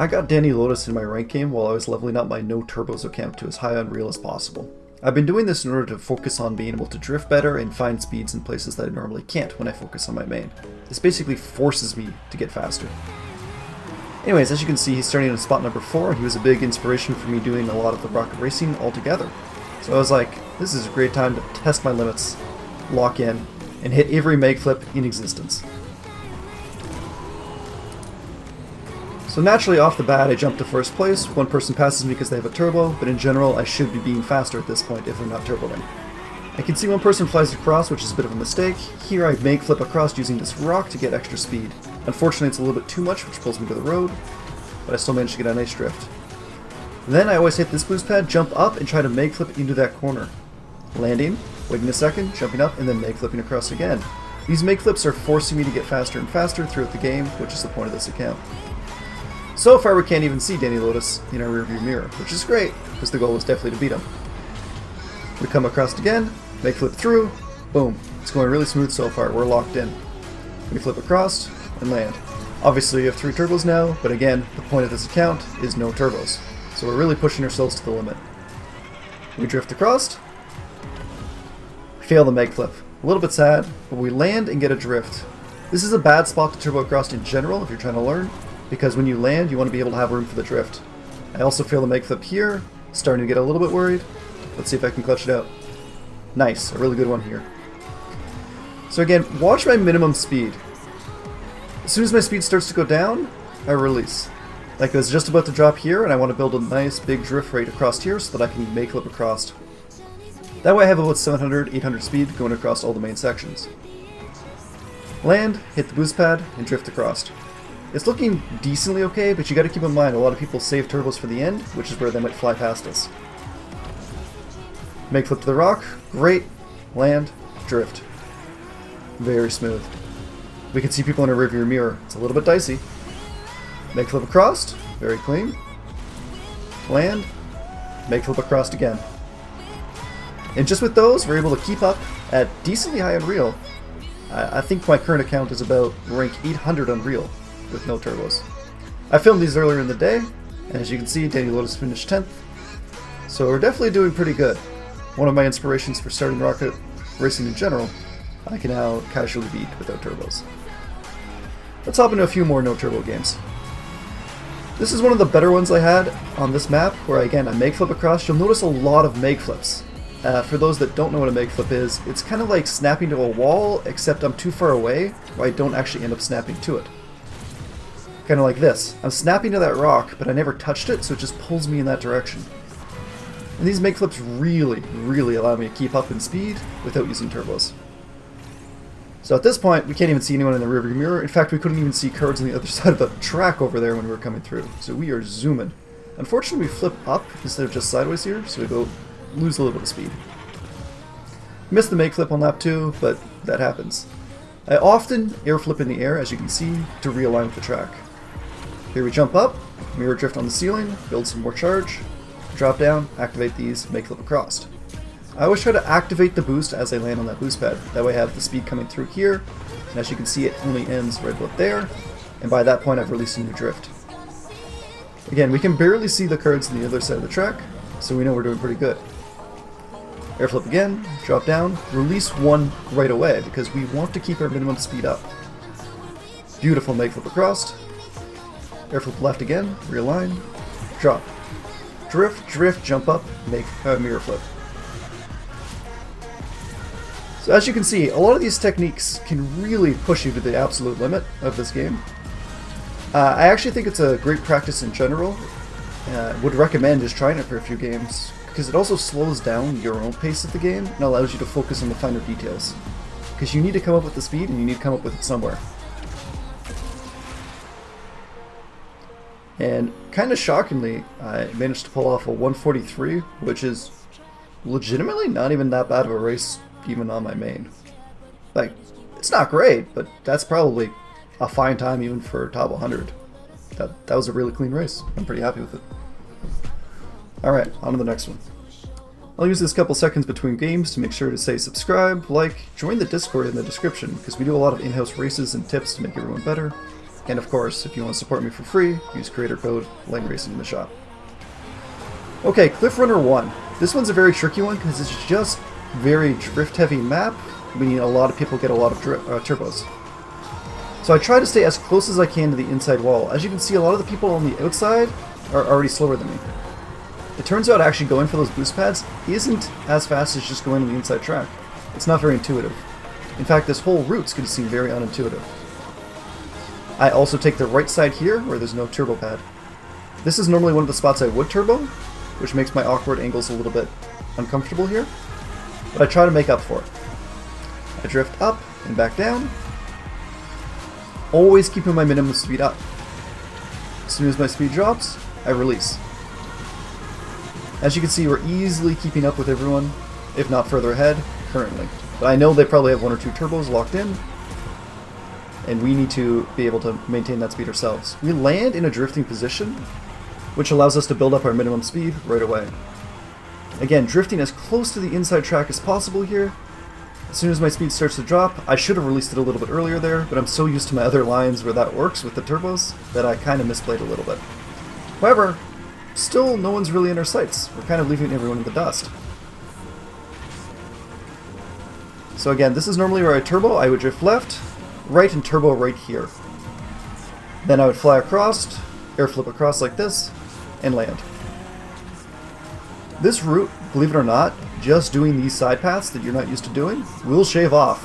I got DannyLotus in my rank game while I was leveling up my no turbos account to as high on real as possible. I've been doing this in order to focus on being able to drift better and find speeds in places that I normally can't when I focus on my main. This basically forces me to get faster. Anyways, as you can see, he's starting in spot number 4, and he was a big inspiration for me doing a lot of the rocket racing altogether. So I was like, this is a great time to test my limits, lock in, and hit every mag flip in existence. So naturally, off the bat, I jump to first place. One person passes me because they have a turbo, but in general, I should be being faster at this point if they're not turboing. I can see one person flies across, which is a bit of a mistake. Here I mag flip across using this rock to get extra speed. Unfortunately, it's a little bit too much, which pulls me to the road, but I still managed to get a nice drift. And then I always hit this boost pad, jump up, and try to mag flip into that corner. Landing, waiting a second, jumping up, and then mag flipping across again. These mag flips are forcing me to get faster and faster throughout the game, which is the point of this account. So far we can't even see DannyLotus in our rearview mirror, which is great, because the goal was definitely to beat him. We come across again, make flip through, boom. It's going really smooth so far, we're locked in. We flip across, and land. Obviously we have 3 turbos now, but again, the point of this account is no turbos. So we're really pushing ourselves to the limit. We drift across, fail the mag flip. A little bit sad, but we land and get a drift. This is a bad spot to turbo across in general if you're trying to learn, because when you land, you want to be able to have room for the drift. I also fail the mag flip here, starting to get a little bit worried. Let's see if I can clutch it out. Nice, a really good one here. So again, watch my minimum speed. As soon as my speed starts to go down, I release. Like I was just about to drop here, and I want to build a nice big drift rate across here so that I can mag flip across. That way I have about 700, 800 speed going across all the main sections. Land, hit the boost pad, and drift across. It's looking decently okay, but you gotta keep in mind a lot of people save turbos for the end, which is where they might fly past us. Mag flip to the rock, great, land, drift. Very smooth. We can see people in a rearview mirror, it's a little bit dicey. Mag flip across, very clean. Land, mag flip across again. And just with those, we're able to keep up at decently high Unreal. I think my current account is about rank 800 Unreal. With no turbos. I filmed these earlier in the day, and as you can see, DannyLotus finished 10th. So we're definitely doing pretty good. One of my inspirations for starting rocket racing in general, I can now casually beat without turbos. Let's hop into a few more no turbo games. This is one of the better ones I had on this map, where again I mag flip across. You'll notice a lot of mag flips. For those that don't know what a mag flip is, it's kind of like snapping to a wall, except I'm too far away, where I don't actually end up snapping to it. Kind of like this. I'm snapping to that rock, but I never touched it, so it just pulls me in that direction. And these mag flips really, really allow me to keep up in speed without using turbos. So at this point, we can't even see anyone in the rearview mirror. In fact, we couldn't even see cars on the other side of the track over there when we were coming through. So we are zooming. Unfortunately, we flip up instead of just sideways here, so we lose a little bit of speed. Missed the mag flip on lap 2, but that happens. I often air flip in the air, as you can see, to realign with the track. Here we jump up, mirror drift on the ceiling, build some more charge, drop down, activate these, mag flip across. I always try to activate the boost as I land on that boost pad. That way I have the speed coming through here, and as you can see it only ends right about there, and by that point I've released a new drift. Again, we can barely see the cards on the other side of the track, so we know we're doing pretty good. Air flip again, drop down, release one right away because we want to keep our minimum speed up. Beautiful mag flip across. Air flip left again, realign, drop. Drift, drift, jump up, make mirror flip. So as you can see, a lot of these techniques can really push you to the absolute limit of this game. I actually think it's a great practice in general. Would recommend just trying it for a few games, because it also slows down your own pace of the game and allows you to focus on the finer details. Because you need to come up with the speed and you need to come up with it somewhere. And kind of shockingly, I managed to pull off a 143, which is legitimately not even that bad of a race, even on my main. Like, it's not great, but that's probably a fine time even for top 100. That was a really clean race. I'm pretty happy with it. Alright, on to the next one. I'll use this couple seconds between games to make sure to say subscribe, like, join the Discord in the description, because we do a lot of in-house races and tips to make everyone better. And of course, if you want to support me for free, use creator code LaneRacing in the shop. Okay, Cliff Runner 1. This one's a very tricky one because it's just very drift heavy map, meaning a lot of people get a lot of turbos. So I try to stay as close as I can to the inside wall. As you can see, a lot of the people on the outside are already slower than me. It turns out actually going for those boost pads isn't as fast as just going to the inside track. It's not very intuitive. In fact, this whole route's going to seem very unintuitive. I also take the right side here, where there's no turbo pad. This is normally one of the spots I would turbo, which makes my awkward angles a little bit uncomfortable here, but I try to make up for it. I drift up and back down, always keeping my minimum speed up. As soon as my speed drops, I release. As you can see, we're easily keeping up with everyone, if not further ahead, currently. But I know they probably have 1 or 2 turbos locked in, and we need to be able to maintain that speed ourselves. We land in a drifting position, which allows us to build up our minimum speed right away. Again, drifting as close to the inside track as possible here. As soon as my speed starts to drop, I should have released it a little bit earlier there, but I'm so used to my other lines where that works with the turbos that I kind of misplayed a little bit. However, still no one's really in our sights. We're kind of leaving everyone in the dust. So again, this is normally where I turbo. I would drift left, right, and turbo right here. Then I would fly across, air flip across like this, and land. This route, believe it or not, just doing these side paths that you're not used to doing, will shave off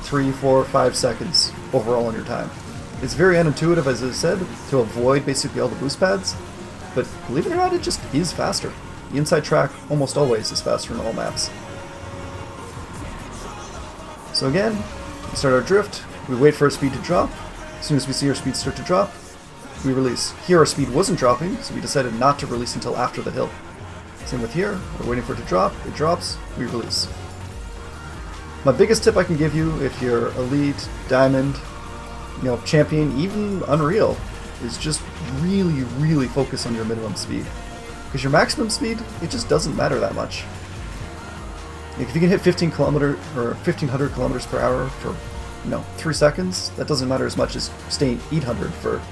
3, 4, 5 seconds overall on your time. It's very unintuitive, as I said, to avoid basically all the boost pads, but believe it or not, it just is faster. The inside track almost always is faster in all maps. So again, we start our drift, we wait for our speed to drop. As soon as we see our speed start to drop, we release. Here our speed wasn't dropping, so we decided not to release until after the hill. Same with here, we're waiting for it to drop, it drops, we release. My biggest tip I can give you if you're Elite, Diamond, Champion, even Unreal, is just really focus on your minimum speed. Because your maximum speed, it just doesn't matter that much. If you can hit 1500 kilometers per hour for 3 seconds, that doesn't matter as much as staying 800 for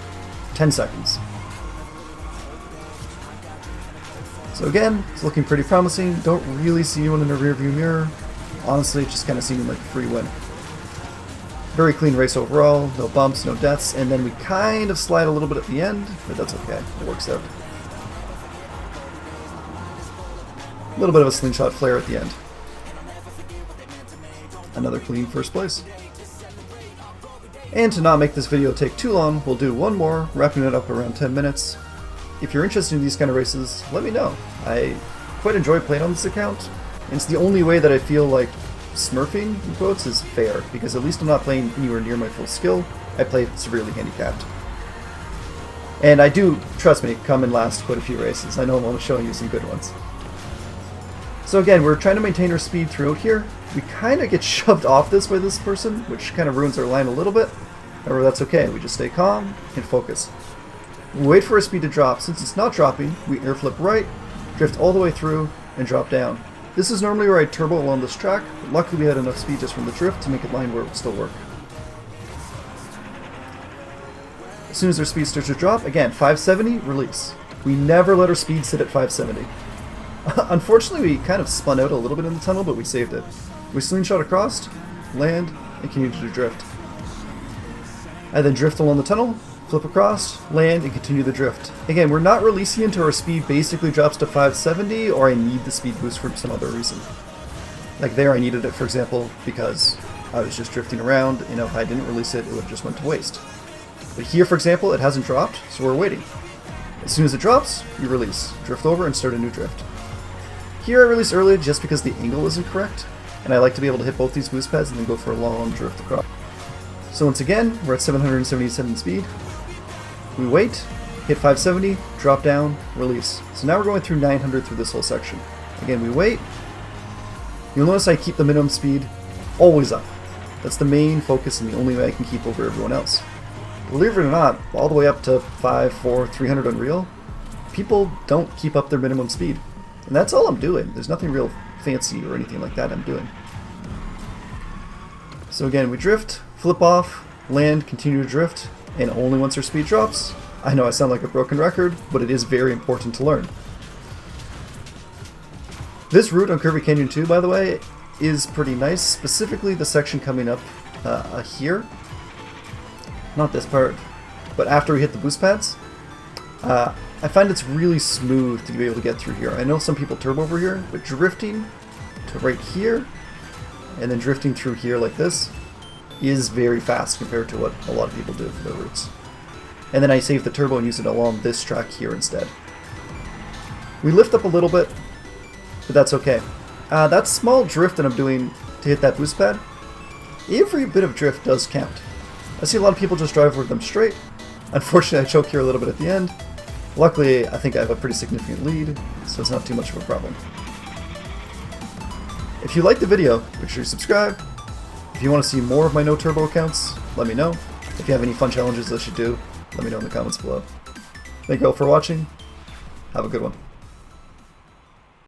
10 seconds. So again, it's looking pretty promising. Don't really see anyone in the rearview mirror. Honestly, it's just kind of seeming like a free win. Very clean race overall, no bumps, no deaths, and then we kind of slide a little bit at the end, but that's okay, it works out. A little bit of a slingshot flare at the end. Another clean first place. And to not make this video take too long, we'll do one more, wrapping it up around 10 minutes. If you're interested in these kind of races, let me know. I quite enjoy playing on this account, and it's the only way that I feel like smurfing, in quotes, is fair, because at least I'm not playing anywhere near my full skill. I play severely handicapped. And I do, trust me, come in last quite a few races. I know I'm only showing you some good ones. So again, we're trying to maintain our speed throughout here. We kind of get shoved off this by this person, which kind of ruins our line a little bit. However, that's okay. We just stay calm and focus. We wait for our speed to drop. Since it's not dropping, we air flip right, drift all the way through, and drop down. This is normally where I turbo along this track, but luckily we had enough speed just from the drift to make it line where it would still work. As soon as our speed starts to drop, again, 570, release. We never let our speed sit at 570. Unfortunately, we kind of spun out a little bit in the tunnel, but we saved it. We slingshot across, land, and continue to drift. I then drift along the tunnel, flip across, land, and continue the drift. Again, we're not releasing until our speed basically drops to 570, or I need the speed boost for some other reason. Like there, I needed it, for example, because I was just drifting around, if I didn't release it, it would have just went to waste. But here, for example, it hasn't dropped, so we're waiting. As soon as it drops, you release. Drift over and start a new drift. Here I release early just because the angle isn't correct, and I like to be able to hit both these boost pads and then go for a long drift across. So once again, we're at 777 speed. We wait, hit 570, drop down, release. So now we're going through 900 through this whole section. Again, we wait. You'll notice I keep the minimum speed always up. That's the main focus and the only way I can keep over everyone else. Believe it or not, all the way up to 5, 4, 300 Unreal, people don't keep up their minimum speed. And that's all I'm doing. There's nothing real fancy or anything like that I'm doing. So again, we drift, flip off, land, continue to drift. and only once her speed drops. I know I sound like a broken record, but it is very important to learn. This route on Kirby Canyon 2, by the way, is pretty nice, specifically the section coming up here. Not this part, but after we hit the boost pads. I find it's really smooth to be able to get through here. I know some people turbo over here, but drifting to right here, and then drifting through here like this, is very fast compared to what a lot of people do for their routes. And then I save the turbo and use it along this track here instead. We lift up a little bit, but that's okay. That small drift that I'm doing to hit that boost pad, every bit of drift does count. I see a lot of people just drive over them straight. Unfortunately, I choke here a little bit at the end. Luckily, I think I have a pretty significant lead, so it's not too much of a problem. If you liked the video, make sure you subscribe. If you want to see more of my no turbo accounts, let me know. If you have any fun challenges I should do, let me know in the comments below. Thank you all for watching. Have a good one.